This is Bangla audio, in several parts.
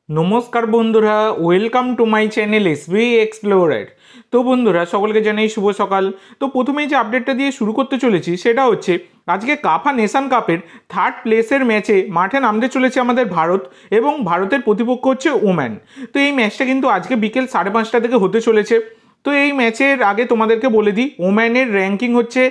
নমস্কার বন্ধুরা, welcome to my channel SB explorer. তো বন্ধুরা, সকলকে জানাই শুভ সকাল। তো প্রথমেই যে আপডেটটা দিয়ে শুরু করতে চলেছি সেটা হচ্ছে আজকে কাফা নেশন কাপের থার্ড প্লেসের ম্যাচে মাঠে নামতে চলেছে আমাদের ভারত এবং ভারতের প্রতিপক্ষ হচ্ছে ওম্যান। তো এই ম্যাচটা কিন্তু আজকে বিকেল 5:30 থেকে হতে চলেছে। তো এই ম্যাচের আগে তোমাদেরকে বলে দিই, ওম্যানের র্যাঙ্কিং হচ্ছে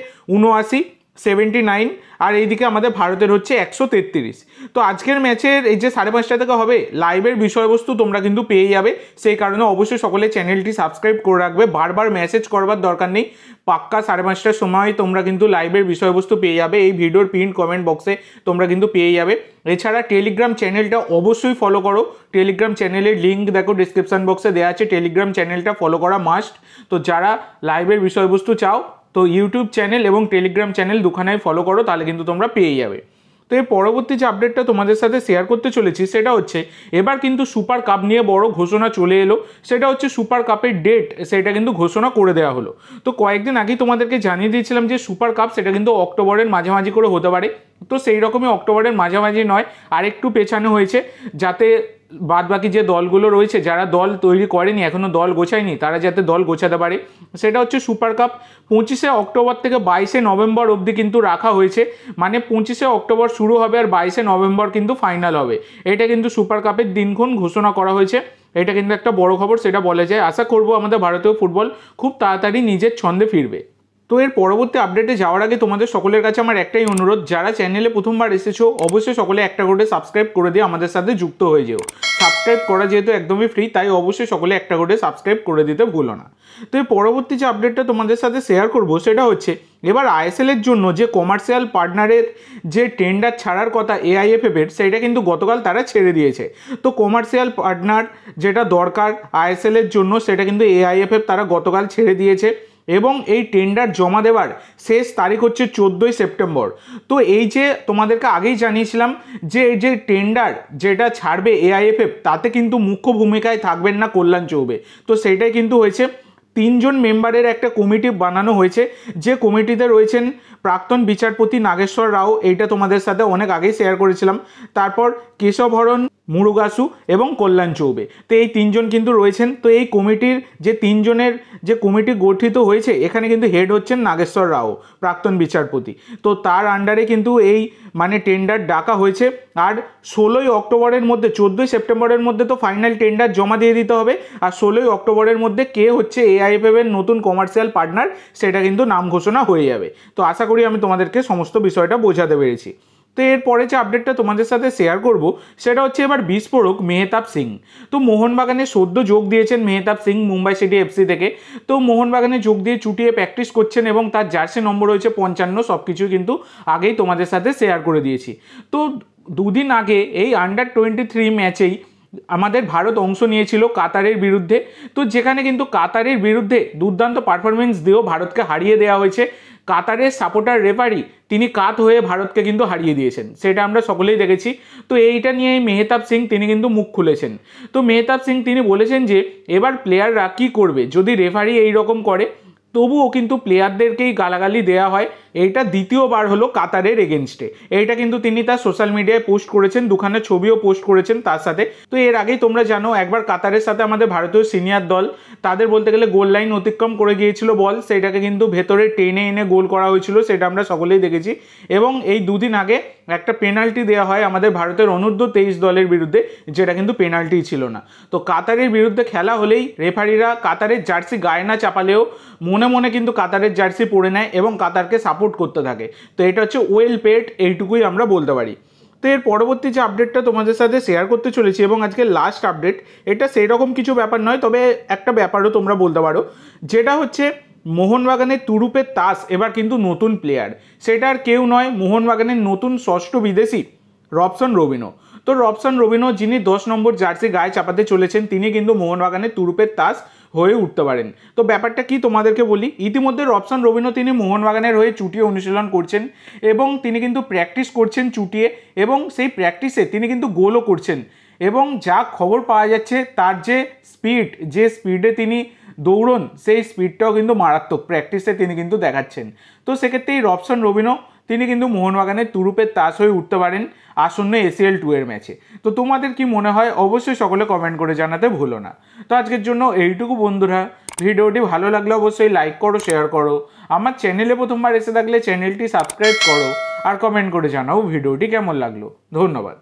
79 আর এইদিকে আমাদের ভারতের হচ্ছে 133। তো আজকের ম্যাচের এই যে 5:30 থেকে হবে লাইভের বিষয়বস্তু তোমরা কিন্তু পেয়ে যাবে। সেই কারণে অবশ্যই সকলে চ্যানেলটি সাবস্ক্রাইব করে রাখবে, বারবার মেসেজ করবার দরকার নেই। পাক্কা 5:30টার সময় তোমরা কিন্তু লাইভের বিষয়বস্তু পেয়ে যাবে, এই ভিডিওর পিন কমেন্ট বক্সে তোমরা কিন্তু পেয়ে যাবে। এছাড়া টেলিগ্রাম চ্যানেলটা অবশ্যই ফলো করো। টেলিগ্রাম চ্যানেলের লিঙ্ক দেখো ডিসক্রিপশন বক্সে দেওয়া আছে, টেলিগ্রাম চ্যানেলটা ফলো করা মাস্ট। তো যারা লাইভের বিষয়বস্তু চাও তো ইউটিউব চ্যানেল এবং টেলিগ্রাম চ্যানেল দুখানায় ফলো করো, তাহলে কিন্তু তোমরা পেয়ে যাবে। তো এর পরবর্তী যে আপডেটটা তোমাদের সাথে শেয়ার করতে চলেছি সেটা হচ্ছে এবার কিন্তু সুপার কাপ নিয়ে বড় ঘোষণা চলে এলো। সেটা হচ্ছে সুপার কাপের ডেট, সেটা কিন্তু ঘোষণা করে দেওয়া হলো। তো কয়েকদিন আগেই তোমাদেরকে জানিয়ে দিয়েছিলাম যে সুপার কাপ সেটা কিন্তু অক্টোবরের মাঝামাঝি করে হতে পারে। তো সেই রকমই অক্টোবরের মাঝামাঝি নয়, আরেকটু পেছানো হয়েছে, যাতে বাদ বাকি যে দলগুলো রয়েছে যারা দল তৈরি করেনি, এখনও দল গোছায়নি, তারা যাতে দল গোছাতে পারে। সেটা হচ্ছে সুপার কাপ 25শে অক্টোবর থেকে 22শে নভেম্বর অবধি কিন্তু রাখা হয়েছে। মানে 25শে অক্টোবর শুরু হবে আর 22শে নভেম্বর কিন্তু ফাইনাল হবে। এটা কিন্তু সুপার কাপের দিনক্ষণ ঘোষণা করা হয়েছে। এটা কিন্তু একটা বড় খবর, সেটা বলা যায়। আশা করব আমাদের ভারতীয় ফুটবল খুব তাড়াতাড়ি নিজের ছন্দে ফিরবে। তো এর পরবর্তী আপডেটে যাওয়ার আগে তোমাদের সকলের কাছে আমার একটাই অনুরোধ, যারা চ্যানেলে প্রথমবার এসেছো অবশ্যই সকলে একটা করে সাবস্ক্রাইব করে দিয়ে আমাদের সাথে যুক্ত হয়ে যেও। সাবস্ক্রাইব করা যেহেতু একদমই ফ্রি, তাই অবশ্যই সকলে একটা করে সাবস্ক্রাইব করে দিতে ভুলো না। তো এই পরবর্তী যে আপডেটটা তোমাদের সাথে শেয়ার করব সেটা হচ্ছে এবার আইএসএলের জন্য যে কমার্শিয়াল পার্টনারের যে টেন্ডার ছাড়ার কথা এআইএফএফ এর, সেটা কিন্তু গতকাল তারা ছেড়ে দিয়েছে। তো কমার্শিয়াল পার্টনার যেটা দরকার আইএসএলের জন্য সেটা কিন্তু এআইএফএফ তারা গতকাল ছেড়ে দিয়েছে এবং এই টেন্ডার জমা দেওয়ার শেষ তারিখ হচ্ছে 14ই সেপ্টেম্বর। তো এই যে তোমাদেরকে আগেই জানিয়েছিলাম যে এই যে টেন্ডার যেটা ছাড়বে এআইএফএফ, তাতে কিন্তু মুখ্য ভূমিকায় থাকবেন না কল্যাণ চৌবে। তো সেইটাই কিন্তু হয়েছে। 3জন মেম্বারের একটা কমিটি বানানো হয়েছে, যে কমিটিতে রয়েছেন প্রাক্তন বিচারপতি নাগেশ্বর রাও, এইটা তোমাদের সাথে অনেক আগেই শেয়ার করেছিলাম। তারপর কেশবহরণ মুরুগাসু এবং কল্যাণ চৌবে। তো এই 3জন কিন্তু রয়েছেন। তো এই কমিটির যে 3জনের যে কমিটি গঠিত হয়েছে, এখানে কিন্তু হেড হচ্ছেন নাগেশ্বর রাও, প্রাক্তন বিচারপতি। তো তার আন্ডারে কিন্তু এই মানে টেন্ডার ডাকা হয়েছে। আর 16ই অক্টোবরের মধ্যে, 14ই সেপ্টেম্বরের মধ্যে তো ফাইনাল টেন্ডার জমা দিয়ে দিতে হবে। আর 16ই অক্টোবরের মধ্যে কে হচ্ছে এআইএফএফ এর নতুন কমার্শিয়াল পার্টনার সেটা কিন্তু নাম ঘোষণা হয়ে যাবে। তো আশা করি আমি তোমাদেরকে সমস্ত বিষয়টা বোঝাতে পেরেছি। তো এরপরে যে আপডেটটা তোমাদের সাথে শেয়ার করব সেটা হচ্ছে এবার বিস্ফোরক মেহতাব সিং। তো মোহনবাগানে সদ্য যোগ দিয়েছেন মেহতাব সিং মুম্বাই সিটি এফসি থেকে। তো মোহনবাগানে যোগ দিয়ে চুটিয়ে প্র্যাকটিস করছেন এবং তার জার্সি নম্বর হয়েছে 55। সব কিছু কিন্তু আগেই তোমাদের সাথে শেয়ার করে দিয়েছি। তো দুদিন আগে এই আন্ডার-23 ম্যাচেই আমাদের ভারত অংশ নিয়েছিল কাতারের বিরুদ্ধে। তো যেখানে কিন্তু কাতারের বিরুদ্ধে দুর্দান্ত পারফরমেন্স দিয়েও ভারতকে হারিয়ে দেওয়া হয়েছে। কাতারের সাপোর্টার রেফারি তিনি কাত হয়ে ভারতকে কিন্তু হারিয়ে দিয়েছেন, সেটা আমরা সকলেই দেখেছি। তো এইটা নিয়ে মেহতাব সিং তিনি কিন্তু মুখ খুলেছেন। তো মেহতাব সিং তিনি বলেছেন যে এবার প্লেয়াররা কী করবে যদি রেফারি এই রকম করে। তবুও কিন্তু প্লেয়ারদেরকেই গালাগালি দেওয়া হয়। এইটা দ্বিতীয়বার হলো কাতারের এগেনস্টে। এইটা কিন্তু তিনি তার সোশ্যাল মিডিয়ায় পোস্ট করেছেন, দুখানে ছবিও পোস্ট করেছেন তার সাথে। তো এর আগেই তোমরা জানো একবার কাতারের সাথে আমাদের ভারতীয় সিনিয়র দল, তাদের বলতে গেলে গোল লাইন অতিক্রম করে গিয়েছিল বল, সেটাকে কিন্তু ভেতরে টেনে এনে গোল করা হয়েছিল, সেটা আমরা সকলেই দেখেছি। এবং এই দুদিন আগে একটা পেনাল্টি দেওয়া হয় আমাদের ভারতের অনূর্ধ্ব-23 দলের বিরুদ্ধে, যেটা কিন্তু পেনাল্টি ছিল না। তো কাতারের বিরুদ্ধে খেলা হলেই রেফারিরা কাতারের জার্সি গায়ে না চাপালেও মনে মনে কিন্তু কাতারের জার্সি পরে নেয় এবং কাতারকে সাপোর্ট করতে থাকে। তো এটা হচ্ছে ওয়েল পেড, এইটুকুই আমরা বলতে পারি। তো এর পরবর্তী যে আপডেটটা তোমাদের সাথে শেয়ার করতে চলেছি এবং আজকে লাস্ট আপডেট, এটা সেই রকম কিছু ব্যাপার নয়, তবে একটা ব্যাপারও তোমরা বলতে পারো, যেটা হচ্ছে মোহনবাগানের তুরুপের তাস এবার কিন্তু নতুন প্লেয়ার। সেটা আর কেউ নয়, মোহনবাগানের নতুন ষষ্ঠ বিদেশি রবসন রবিনো। তো রবসন রবিনো যিনি 10 নম্বর জার্সি গায়ে চাপাতে চলেছেন, তিনি কিন্তু মোহনবাগানের তুরুপের তাস হয়ে উঠতে পারেন। তো ব্যাপারটা কি তোমাদেরকে বলি, ইতিমধ্যে রবসন রবিনো তিনি মোহনবাগানের হয়ে চুটিয়ে অনুশীলন করছেন এবং তিনি কিন্তু প্র্যাকটিস করছেন চুটিয়ে, এবং সেই প্র্যাকটিসে তিনি কিন্তু গোলও করছেন। এবং যা খবর পাওয়া যাচ্ছে তার যে স্পিড, যে স্পিডে তিনি দৌড়ন, সেই স্পিডটাও কিন্তু মারাত্মক প্র্যাকটিসে তিনি কিন্তু দেখাচ্ছেন। তো সেক্ষেত্রে এই রবসন রবিনো তিনি কিন্তু মোহনবাগানের তুরুপের তাস হয়ে উঠতে পারেন আসন্ন ACL 2 এর ম্যাচে। তো তোমাদের কি মনে হয় অবশ্যই সকলে কমেন্ট করে জানাতে ভুলো না। তো আজকের জন্য এইটুকু বন্ধুরা, ভিডিওটি ভালো লাগলে অবশ্যই লাইক করো, শেয়ার করো, আমার চ্যানেলে প্রথমবার এসে থাকলে চ্যানেলটি সাবস্ক্রাইব করো আর কমেন্ট করে জানাও ভিডিওটি কেমন লাগলো। ধন্যবাদ।